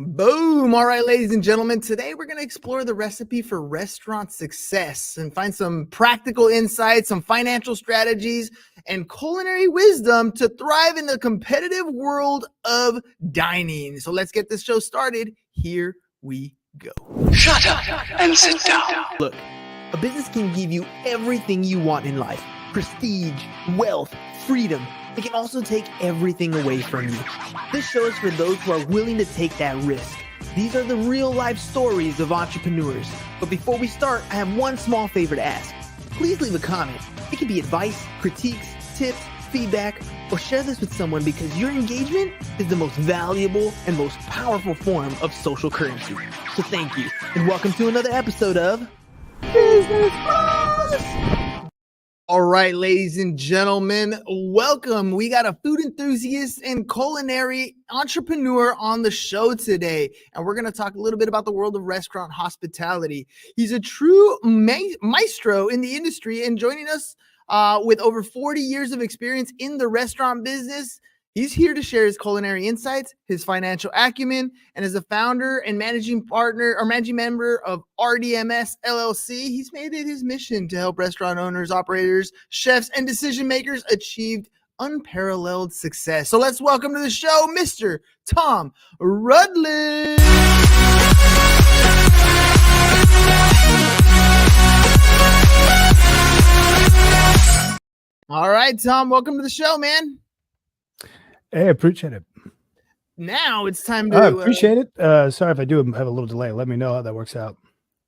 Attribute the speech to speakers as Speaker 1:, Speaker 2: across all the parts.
Speaker 1: Boom. All right, ladies and gentlemen, today we're going to explore the recipe for restaurant success and find some practical insights, some financial strategies, and culinary wisdom to thrive in the competitive world of dining. So let's get this show started. Here we go.
Speaker 2: Shut up and sit down.
Speaker 1: Look, a business can give you everything you want in life: prestige, wealth, freedom. It can also take everything away from you. This show is for those who are willing to take that risk. These are the real life stories of entrepreneurs. But before we start, I have one small favor to ask. Please leave a comment. It can be advice, critiques, tips, feedback, or share this with someone because your engagement is the most valuable and most powerful form of social currency. So thank you, and welcome to another episode of Business Boss. All right, ladies and gentlemen, welcome. We got a food enthusiast and culinary entrepreneur on the show today, and we're going to talk a little bit about the world of restaurant hospitality. He's a true maestro in the industry, and joining us with over 40 years of experience in the restaurant business. He's here to share his culinary insights, his financial acumen, and as a founder and managing partner or managing member of RDMS LLC, he's made it his mission to help restaurant owners, operators, chefs, and decision makers achieve unparalleled success. So let's welcome to the show, Mr. Tom Rutledge. All right, Tom, welcome to the show, man.
Speaker 3: Hey, I appreciate it.
Speaker 1: Now it's time to...
Speaker 3: I appreciate it. Sorry if I do have a little delay. Let me know how that works out.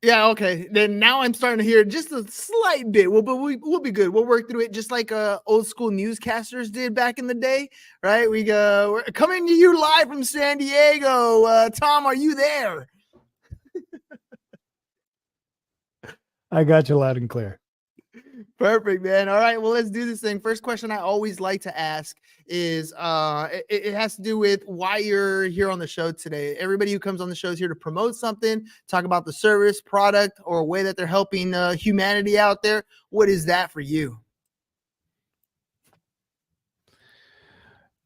Speaker 1: Yeah, okay. Then now I'm starting to hear just a slight bit. We'll be good. We'll work through it just like old school newscasters did back in the day, right? We're coming to you live from San Diego. Tom, are you there?
Speaker 3: I got you loud and clear.
Speaker 1: Perfect, man. All right, well, let's do this thing. First question I always like to ask is it has to do with why you're here on the show today. Everybody who comes on the show is here to promote something, talk about the service, product, or a way that they're helping humanity out there. What is that for you?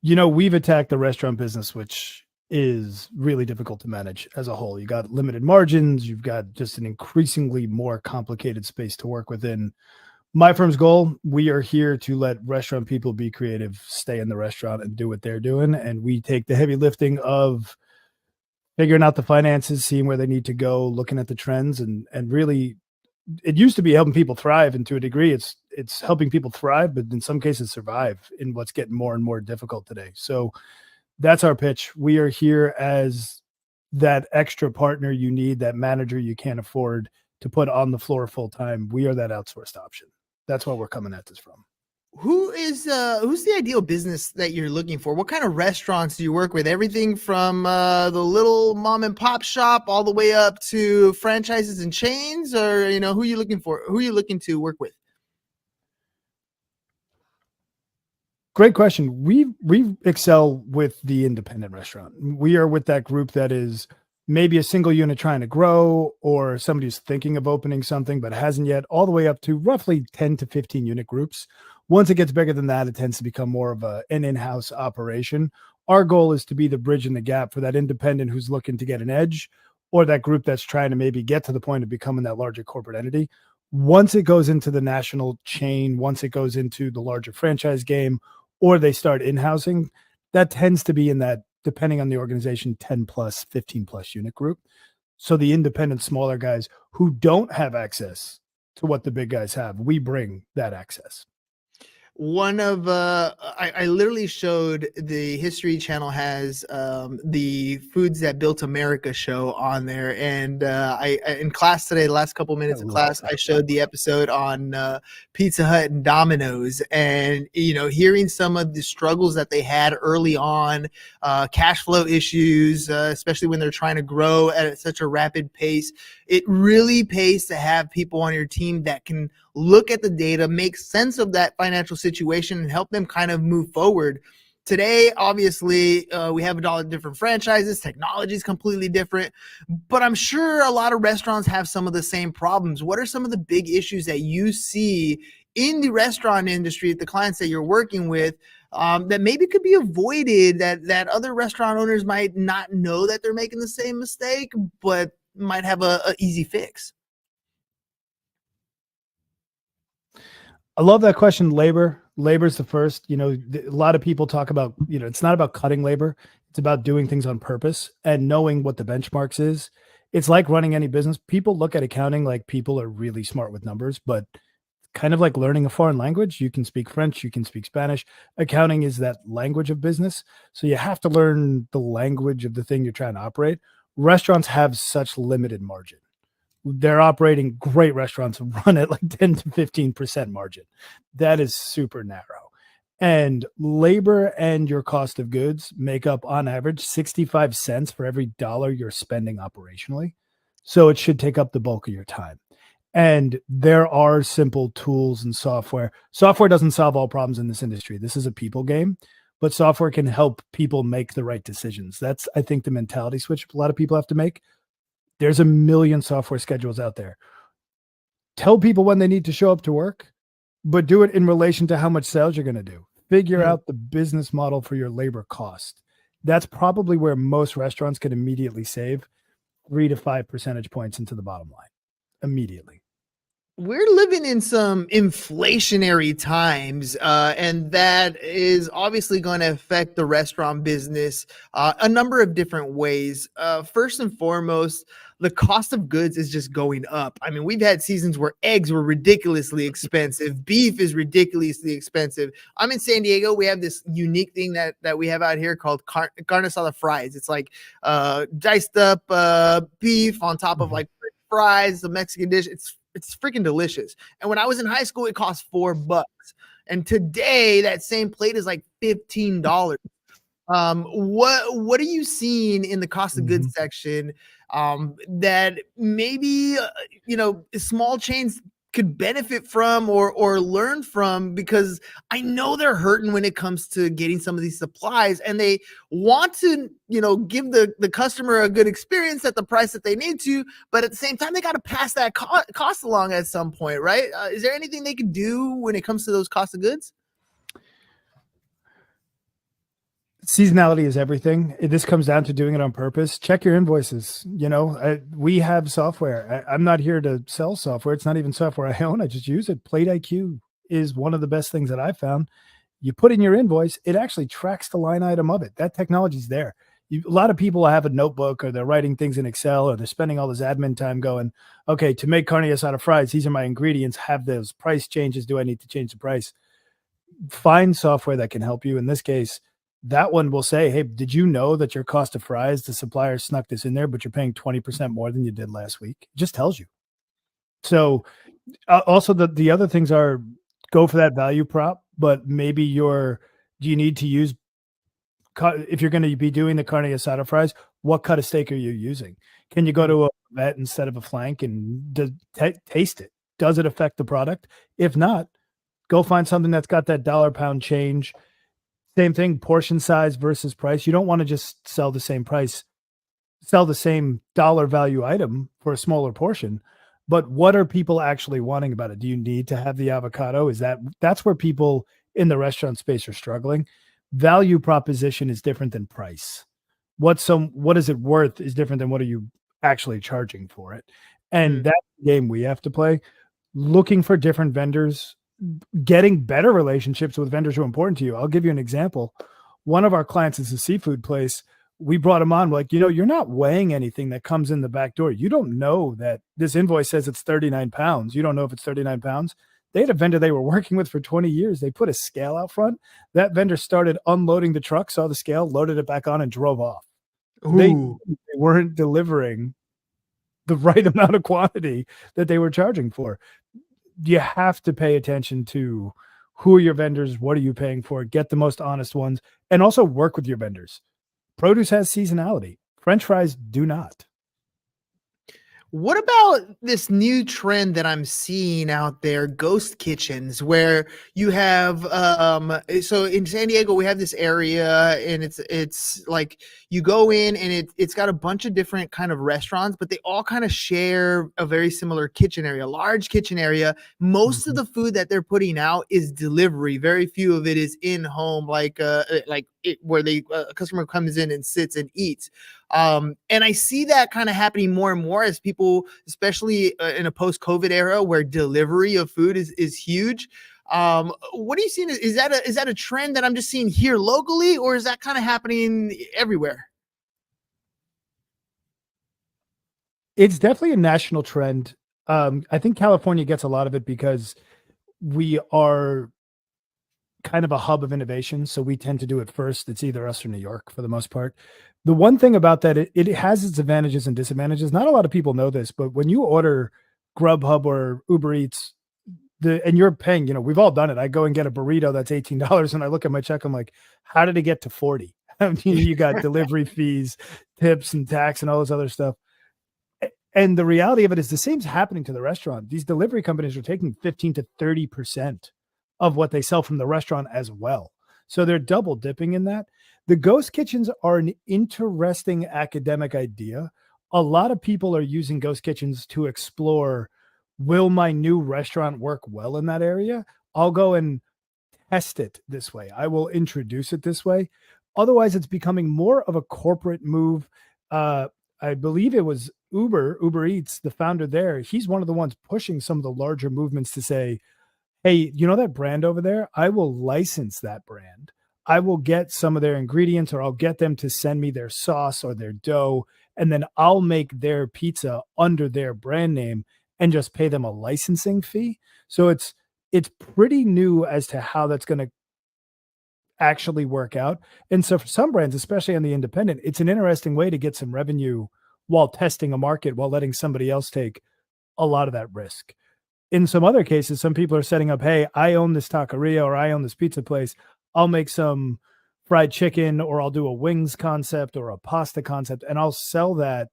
Speaker 3: You know, we've attacked the restaurant business, which is really difficult to manage as a whole. You got limited margins. You've got just an increasingly more complicated space to work within. My firm's goal, we are here to let restaurant people be creative, stay in the restaurant and do what they're doing. And we take the heavy lifting of figuring out the finances, seeing where they need to go, looking at the trends. And really, it used to be helping people thrive. And to a degree, it's helping people thrive, but in some cases survive in what's getting more and more difficult today. So that's our pitch. We are here as that extra partner you need, that manager you can't afford to put on the floor full time. We are that outsourced option. That's where we're coming at this from.
Speaker 1: Who's the ideal business that you're looking for? What kind of restaurants do you work with? Everything from the little mom and pop shop all the way up to franchises and chains, or who are you looking for? Who are you looking to work with?
Speaker 3: Great question. We excel with the independent restaurant. We are with that group that is maybe a single unit trying to grow, or somebody who's thinking of opening something but hasn't yet, all the way up to roughly 10 to 15 unit groups. Once it gets bigger than that, it tends to become more of an in-house operation. Our goal is to be the bridge in the gap for that independent who's looking to get an edge, or that group that's trying to maybe get to the point of becoming that larger corporate entity. Once it goes into the national chain, once it goes into the larger franchise game, or they start in-housing, that tends to be in that, depending on the organization, 10 plus, 15 plus unit group. So the independent, smaller guys who don't have access to what the big guys have, we bring that access.
Speaker 1: One of I literally showed the History Channel has the Foods That Built America show on there, and I in class today, the last couple of minutes of class, I showed the episode on Pizza Hut and Domino's, and hearing some of the struggles that they had early on, cash flow issues, especially when they're trying to grow at such a rapid pace. It really pays to have people on your team that can look at the data, make sense of that financial situation, and help them kind of move forward. Today, obviously, we have a lot of different franchises. Technology is completely different, but I'm sure a lot of restaurants have some of the same problems. What are some of the big issues that you see in the restaurant industry, the clients that you're working with, that maybe could be avoided, that other restaurant owners might not know that they're making the same mistake, but might have a easy fix?
Speaker 3: I love that question. Labor's the first. A lot of people talk about, it's not about cutting labor. It's about doing things on purpose and knowing what the benchmarks is. It's like running any business. People look at accounting like people are really smart with numbers, but kind of like learning a foreign language. You can speak French, you can speak Spanish. Accounting is that language of business. So you have to learn the language of the thing you're trying to operate. Restaurants have such limited margin. They're operating great restaurants run at like 10 to 15% margin. That is super narrow. And labor and your cost of goods make up on average 65 cents for every dollar you're spending operationally. So it should take up the bulk of your time. And there are simple tools and software. Software doesn't solve all problems in this industry. This is a people game, but software can help people make the right decisions. That's, I think, the mentality switch a lot of people have to make. There's a million software schedules out there. Tell people when they need to show up to work, but do it in relation to how much sales you're going to do. Figure out the business model for your labor cost. That's probably where most restaurants can immediately save 3 to 5 percentage points into the bottom line immediately.
Speaker 1: We're living in some inflationary times, and that is obviously going to affect the restaurant business a number of different ways. First and foremost, the cost of goods is just going up. I mean, we've had seasons where eggs were ridiculously expensive. Beef is ridiculously expensive. I'm in San Diego. We have this unique thing that we have out here called carne asada fries. It's like diced up beef on top of like fries, the Mexican dish. It's freaking delicious. And when I was in high school, it cost $4. And today that same plate is like $15. What are you seeing in the cost of goods section that maybe small chains could benefit from or learn from? Because I know they're hurting when it comes to getting some of these supplies, and they want to give the customer a good experience at the price that they need to, but at the same time they got to pass that cost along at some point, right? Is there anything they could do when it comes to those cost of goods?
Speaker 3: Seasonality is everything. This comes down to doing it on purpose. Check your invoices. We have software. I'm not here to sell software. It's not even software I own. I just use it. Plate IQ is one of the best things that I found. You put in your invoice, it actually tracks the line item of it. That technology's there. A lot of people have a notebook, or they're writing things in Excel, or they're spending all this admin time going, okay, to make carne asada fries, these are my ingredients. Have those price changes. Do I need to change the price? Find software that can help you. In this case, that one will say, hey, did you know that your cost of fries, the supplier snuck this in there, but you're paying 20% more than you did last week? It just tells you. So also the other things are, go for that value prop, but maybe do you need to use, if you're going to be doing the carne asada fries, what cut of steak are you using? Can you go to a vet instead of a flank and taste it? Does it affect the product? If not, go find something that's got that dollar pound change. Same thing, portion size versus price. You don't want to just sell the same dollar value item for a smaller portion, but what are people actually wanting about it? Do you need to have the avocado? That's where people in the restaurant space are struggling. Value proposition is different than price. What is it worth is different than what are you actually charging for it. And that's the game we have to play. Looking for different vendors, getting better relationships with vendors who are important to you. I'll give you an example. One of our clients is a seafood place. We brought him on, like, you're not weighing anything that comes in the back door. You don't know that this invoice says it's 39 pounds. You don't know if it's 39 pounds. They had a vendor they were working with for 20 years. They put a scale out front. That vendor started unloading the truck, saw the scale, loaded it back on, and drove off. They weren't delivering the right amount of quantity that they were charging for. You have to pay attention to who are your vendors, what are you paying for, get the most honest ones, and also work with your vendors. Produce has seasonality. French fries do not.
Speaker 1: What about this new trend that I'm seeing out there, ghost kitchens, where you have so in San Diego we have this area and it's like you go in and it's got a bunch of different kind of restaurants, but they all kind of share a very similar kitchen area, large kitchen area. Most of
Speaker 3: Mhm.
Speaker 1: the food that they're putting out is delivery. Very few of it is in home, where a customer comes in and sits and eats. And I see that kind of happening more and more as people, especially in a post-COVID era where delivery of food is huge. What are you seeing? Is that a trend that I'm just seeing here locally, or is that kind of happening everywhere?
Speaker 3: It's definitely a national trend. I think California gets a lot of it because we are kind of a hub of innovation, so we tend to do it first. It's either us or New York for the most part. The one thing about that, it has its advantages and disadvantages. Not a lot of people know this, but when you order Grubhub or Uber Eats, and you're paying, we've all done it. I go and get a burrito that's $18 and I look at my check, I'm like, how did it get to 40? I mean, you got delivery fees, tips and tax and all this other stuff. And the reality of it is the same's happening to the restaurant. These delivery companies are taking 15 to 30% of what they sell from the restaurant as well. So they're double dipping in that. The ghost kitchens are an interesting academic idea. A lot of people are using ghost kitchens to explore, will my new restaurant work well in that area? I'll go and test it this way. I will introduce it this way. Otherwise, it's becoming more of a corporate move. I believe it was Uber Eats, the founder there. He's one of the ones pushing some of the larger movements to say, hey, you know that brand over there? I will license that brand. I will get some of their ingredients, or I'll get them to send me their sauce or their dough, and then I'll make their pizza under their brand name and just pay them a licensing fee. So it's pretty new as to how that's going to actually work out. And so for some brands, especially on the independent, it's an interesting way to get some revenue while testing a market, while letting somebody else take a lot of that risk. In some other cases, some people are setting up, hey, I own this taqueria or I own this pizza place. I'll make some fried chicken, or I'll do a wings concept or a pasta concept, and I'll sell that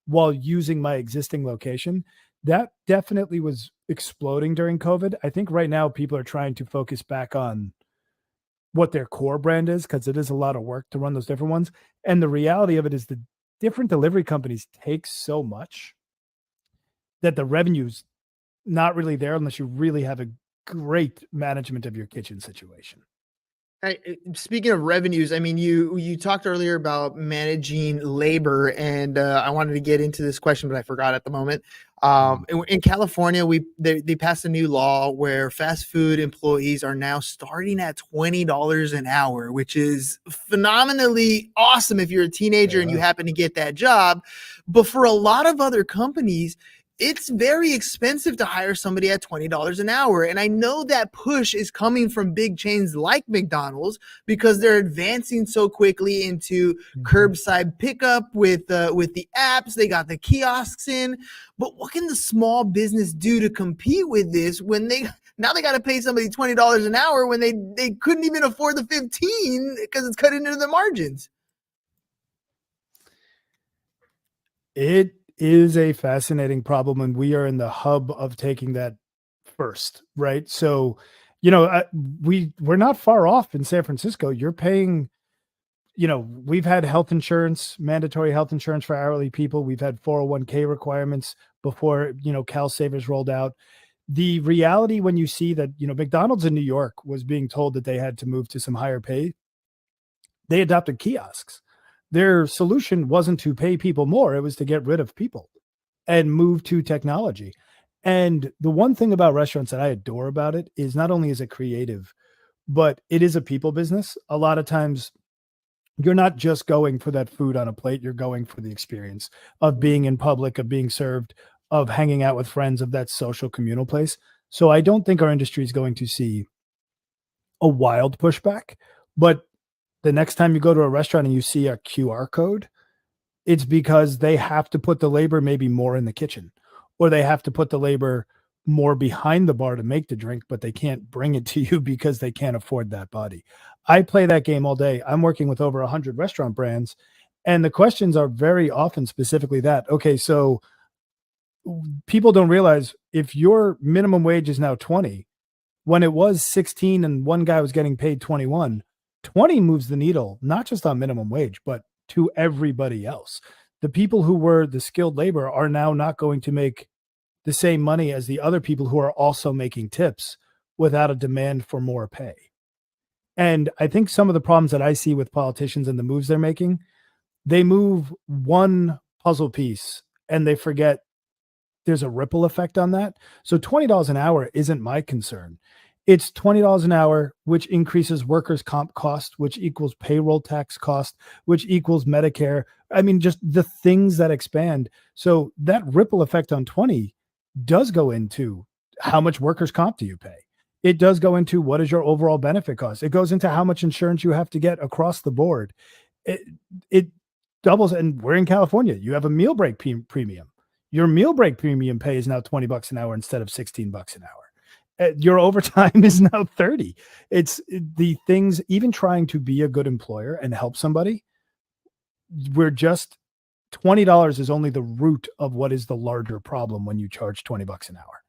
Speaker 3: while using my existing location. That definitely was exploding during COVID. I think right now people are trying to focus back on what their core brand is, because it is a lot of work to run those different ones. And the reality of it is the different delivery companies take so much that the revenue's not really there unless you really have a great management of your kitchen situation.
Speaker 1: Speaking of revenues, I mean, you talked earlier about managing labor, and I wanted to get into this question, but I forgot at the moment. In California, they passed a new law where fast food employees are now starting at $20 an hour, which is phenomenally awesome if you're a teenager and you
Speaker 3: Yeah.
Speaker 1: happen to get that job. But for a lot of other companies, it's very expensive to hire somebody at $20 an hour. And I know that push is coming from big chains like McDonald's because they're advancing so quickly into
Speaker 3: Mhm.
Speaker 1: curbside pickup with the apps. They got the kiosks in. But what can the small business do to compete with this when they got to pay somebody $20 an hour when they couldn't even afford the 15 because it's cut into the margins?
Speaker 3: It is a fascinating problem, and we are in the hub of taking that first, right? So, we're not far off in San Francisco. You're paying, we've had health insurance, mandatory health insurance for hourly people. We've had 401k requirements before, Cal Savers rolled out. The reality when you see that, McDonald's in New York was being told that they had to move to some higher pay, they adopted kiosks. Their solution wasn't to pay people more, it was to get rid of people and move to technology. And the one thing about restaurants that I adore about it is not only is it creative, but it is a people business. A lot of times you're not just going for that food on a plate, you're going for the experience of being in public, of being served, of hanging out with friends, of that social communal place. So I don't think our industry is going to see a wild pushback, but the next time you go to a restaurant and you see a QR code, it's because they have to put the labor maybe more in the kitchen, or they have to put the labor more behind the bar to make the drink, but they can't bring it to you because they can't afford that body. I play that game all day. I'm working with over 100 restaurant brands, and the questions are very often specifically that. Okay, so people don't realize if your minimum wage is now 20, when it was 16 and one guy was getting paid 21, 20 moves the needle, not just on minimum wage, but to everybody else. The people who were the skilled labor are now not going to make the same money as the other people who are also making tips without a demand for more pay. And I think some of the problems that I see with politicians and the moves they're making, they move one puzzle piece and they forget there's a ripple effect on that. So $20 an hour isn't my concern. It's $20 an hour, which increases workers' comp cost, which equals payroll tax cost, which equals Medicare. I mean, just the things that expand. So that ripple effect on 20 does go into how much workers' comp do you pay? It does go into what is your overall benefit cost? It goes into how much insurance you have to get across the board. It doubles. And we're in California. You have a meal break premium. Your meal break premium pay is now $20 an hour instead of $16 an hour. Your overtime is now 30. It's the things, even trying to be a good employer and help somebody. We're just $20 is only the root of what is the larger problem when you charge $20 an hour.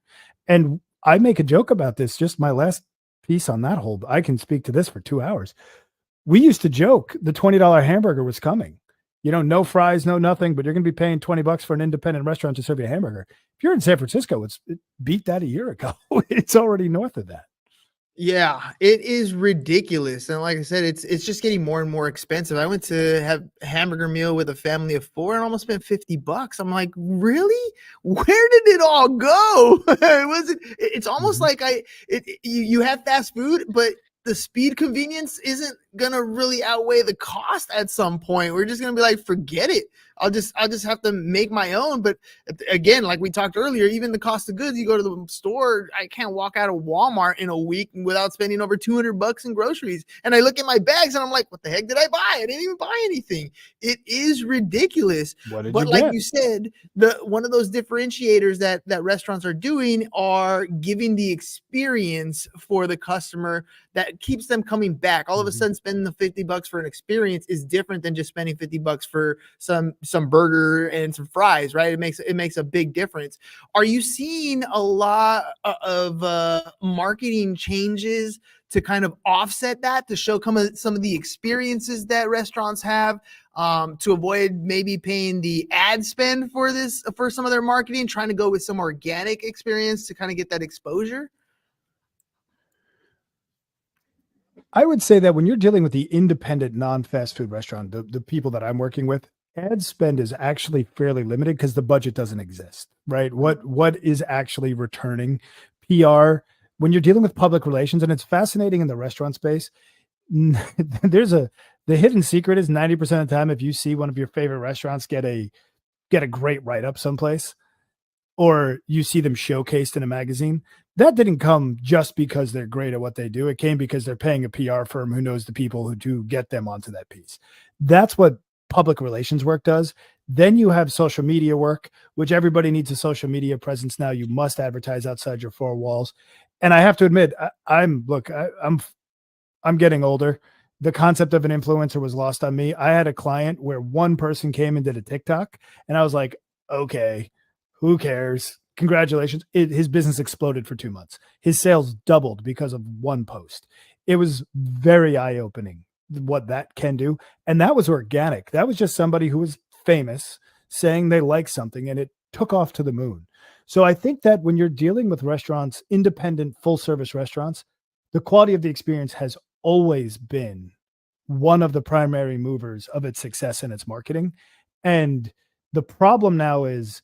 Speaker 3: And I make a joke about this, just my last piece on that whole, I can speak to this for 2 hours. We used to joke the $20 hamburger was coming. You know, no fries, no nothing, but you're going to be paying $20 for an independent restaurant to serve you a hamburger. If you're in San Francisco, it beat that a year ago. It's already north of that.
Speaker 1: Yeah, it is ridiculous. And like I said, it's just getting more and more expensive. I went to have a hamburger meal with a family of 4 and almost spent $50. I'm like, really? Where did it all go? It's almost like you have fast food, but the speed convenience isn't gonna really outweigh the cost at some point. We're just gonna be like, forget it. I'll just have to make my own. But again, like we talked earlier, even the cost of goods, you go to the store, I can't walk out of Walmart in a week without spending over $200 in groceries. And I look at my bags and I'm like, what the heck did I buy? I didn't even buy anything. It is ridiculous. But like you said, one of those differentiators that restaurants are doing are giving the experience for the customer that keeps them coming back. All of a sudden, spending the $50 for an experience is different than just spending $50 for some burger and some fries, right? It makes a big difference. Are you seeing a lot of marketing changes to kind of offset that, to show some of the experiences that restaurants have, to avoid maybe paying the ad spend for some of their marketing, trying to go with some organic experience to kind of get that exposure?
Speaker 3: I would say that when you're dealing with the independent non-fast food restaurant, the people that I'm working with, ad spend is actually fairly limited because the budget doesn't exist, right? What is actually returning? PR, when you're dealing with public relations, and it's fascinating in the restaurant space, the hidden secret is 90% of the time, if you see one of your favorite restaurants get a great write-up someplace, or you see them showcased in a magazine, that didn't come just because they're great at what they do. It came because they're paying a PR firm who knows the people who do get them onto that piece. That's what public relations work does. Then you have social media work, which everybody needs a social media presence now. You must advertise outside your 4 walls. And I have to admit, I'm getting older. The concept of an influencer was lost on me. I had a client where one person came and did a TikTok, and I was like, okay, who cares? Congratulations. His business exploded for 2 months. His sales doubled because of one post. It was very eye-opening what that can do. And that was organic. That was just somebody who was famous saying they like something, and it took off to the moon. So I think that when you're dealing with restaurants, independent full-service restaurants, the quality of the experience has always been one of the primary movers of its success in its marketing. And the problem now is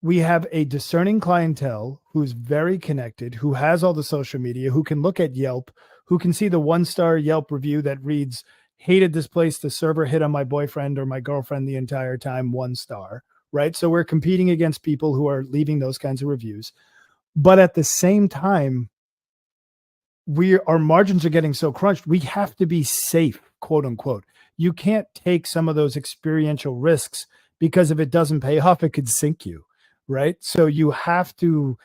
Speaker 3: we have a discerning clientele who's very connected, who has all the social media, who can look at Yelp, who can see the 1-star Yelp review that reads, hated this place, the server hit on my boyfriend or my girlfriend the entire time, 1 star, right? So we're competing against people who are leaving those kinds of reviews. But at the same time, our margins are getting so crunched, we have to be safe, quote unquote. You can't take some of those experiential risks, because if it doesn't pay off, it could sink you, right? So you have to,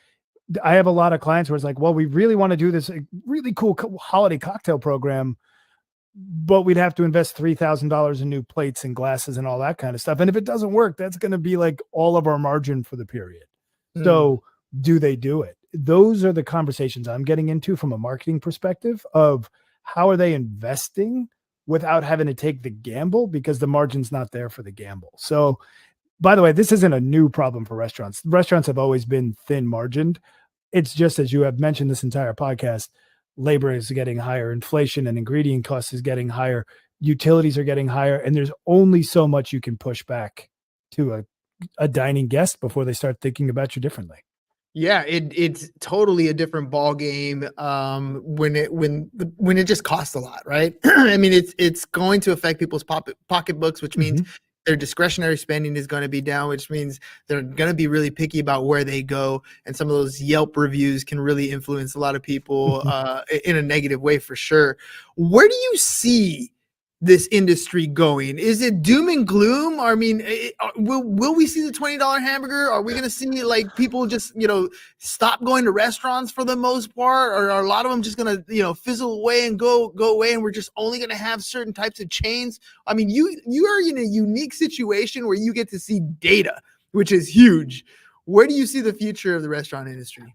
Speaker 3: I have a lot of clients where it's like, well, we really want to do this really cool holiday cocktail program, but we'd have to invest $3,000 in new plates and glasses and all that kind of stuff. And if it doesn't work, that's going to be like all of our margin for the period. So do they do it? Those are the conversations I'm getting into from a marketing perspective of how are they investing without having to take the gamble because the margin's not there for the gamble. So by the way, this isn't a new problem for restaurants. Restaurants have always been thin margined. It's just as you have mentioned this entire podcast, labor is getting higher, inflation and ingredient costs is getting higher, utilities are getting higher, and there's only so much you can push back to a dining guest before they start thinking about you differently.
Speaker 1: Yeah, it's totally a different ball game when it just costs a lot, right? I mean, it's going to affect people's pocketbooks, which means their discretionary spending is going to be down, which means they're going to be really picky about where they go. And some of those Yelp reviews can really influence a lot of people in a negative way for sure. Where do you see this industry going? Is it doom and gloom? I mean, will we see the $20 hamburger? Are we going to see like people just, stop going to restaurants for the most part? Or are a lot of them just going to, fizzle away and go away, and we're just only going to have certain types of chains? I mean, you are in a unique situation where you get to see data, which is huge. Where do you see the future of the restaurant industry?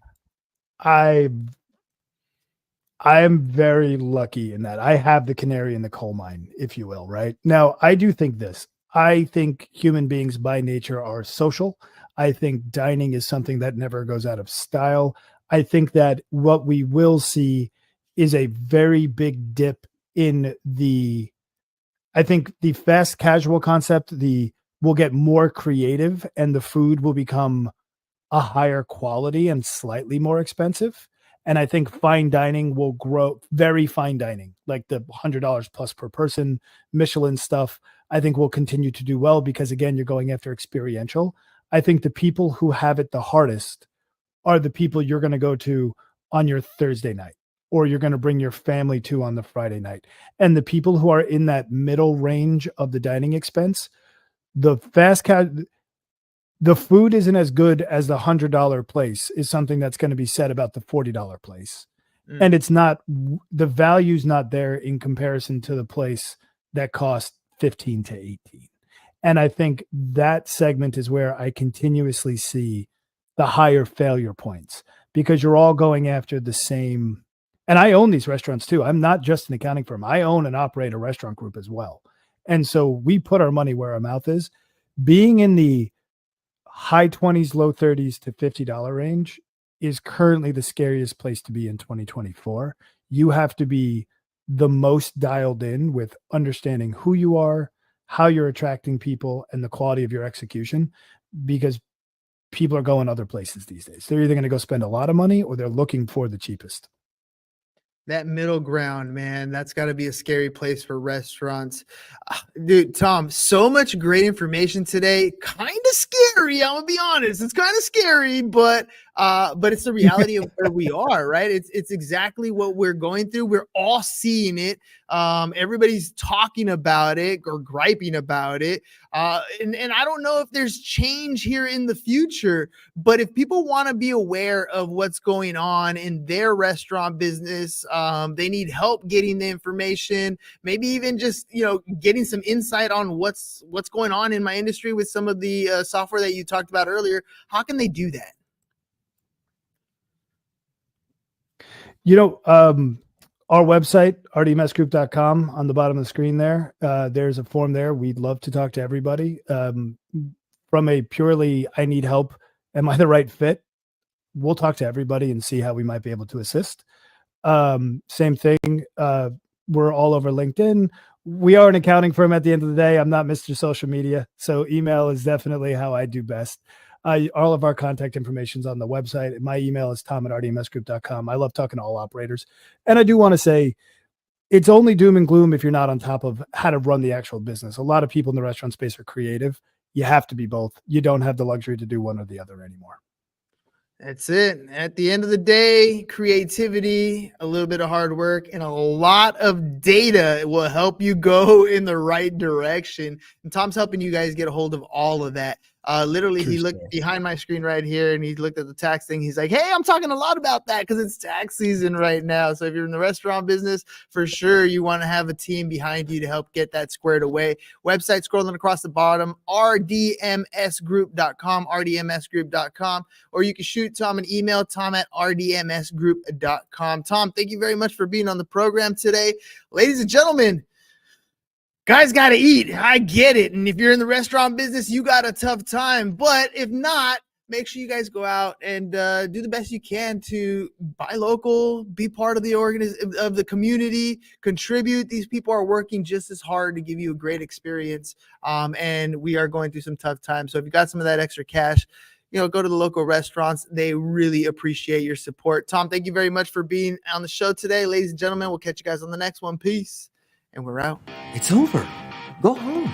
Speaker 3: I am very lucky in that I have the canary in the coal mine, if you will, right? Now, I do think this. I think human beings by nature are social. I think dining is something that never goes out of style. I think that what we will see is a very big dip in I think the fast casual concept, we'll get more creative and the food will become a higher quality and slightly more expensive. And I think fine dining will grow, very fine dining, like the $100 plus per person, Michelin stuff, I think will continue to do well because, again, you're going after experiential. I think the people who have it the hardest are the people you're going to go to on your Thursday night, or you're going to bring your family to on the Friday night. And the people who are in that middle range of the dining expense, the food isn't as good as the $100 place is something that's going to be said about the $40 place. And it's not, the value's not there in comparison to the place that cost 15 to 18. And I think that segment is where I continuously see the higher failure points because you're all going after the same. And I own these restaurants too. I'm not just an accounting firm. I own and operate a restaurant group as well. And so we put our money where our mouth is. Being in the high 20s, low 30s to $50 range is currently the scariest place to be in 2024. You have to be the most dialed in with understanding who you are, how you're attracting people, and the quality of your execution, because people are going other places these days. They're either going to go spend a lot of money or they're looking for the cheapest.
Speaker 1: That middle ground, man, that's got to be a scary place for restaurants. Dude, Tom, so much great information today. Kind of scary, I'm gonna be honest. It's kind of scary, but it's the reality of where we are, right? It's exactly what we're going through. We're all seeing it. Everybody's talking about it or griping about it. And I don't know if there's change here in the future, but if people want to be aware of what's going on in their restaurant business, they need help getting the information, maybe even just, getting some insight on what's going on in my industry with some of the software that you talked about earlier. How can they do that?
Speaker 3: Our website, rdmsgroup.com, on the bottom of the screen there, there's a form there. We'd love to talk to everybody. From a purely, I need help, am I the right fit? We'll talk to everybody and see how we might be able to assist. Same thing. We're all over LinkedIn. We are an accounting firm at the end of the day. I'm not Mr. Social Media. So email is definitely how I do best. All of our contact information is on the website. My email is tom@rdmsgroup.com. I love talking to all operators. And I do want to say it's only doom and gloom if you're not on top of how to run the actual business. A lot of people in the restaurant space are creative. You have to be both. You don't have the luxury to do one or the other anymore.
Speaker 1: That's it. At the end of the day, creativity, a little bit of hard work, and a lot of data will help you go in the right direction. And Tom's helping you guys get a hold of all of that. Literally,
Speaker 3: True
Speaker 1: he looked
Speaker 3: story.
Speaker 1: behind my screen right here and he looked at the tax thing. He's like, hey, I'm talking a lot about that because it's tax season right now. So if you're in the restaurant business, for sure, you want to have a team behind you to help get that squared away. Website scrolling across the bottom, rdmsgroup.com, rdmsgroup.com, or you can shoot Tom an email, tom@rdmsgroup.com. Tom, thank you very much for being on the program today. Ladies and gentlemen, guys got to eat. I get it. And if you're in the restaurant business, you got a tough time. But if not, make sure you guys go out and do the best you can to buy local, be part of the of the community, contribute. These people are working just as hard to give you a great experience. And we are going through some tough times. So if you got some of that extra cash, go to the local restaurants. They really appreciate your support. Tom, thank you very much for being on the show today. Ladies and gentlemen, we'll catch you guys on the next one. Peace. And we're out.
Speaker 4: It's over. Go home.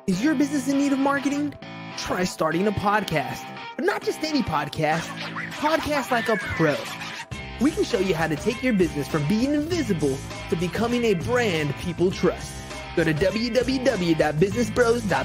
Speaker 1: Is your business in need of marketing? Try starting a podcast. But not just any podcast. Podcast like a pro. We can show you how to take your business from being invisible to becoming a brand people trust. Go to www.businessbros.com.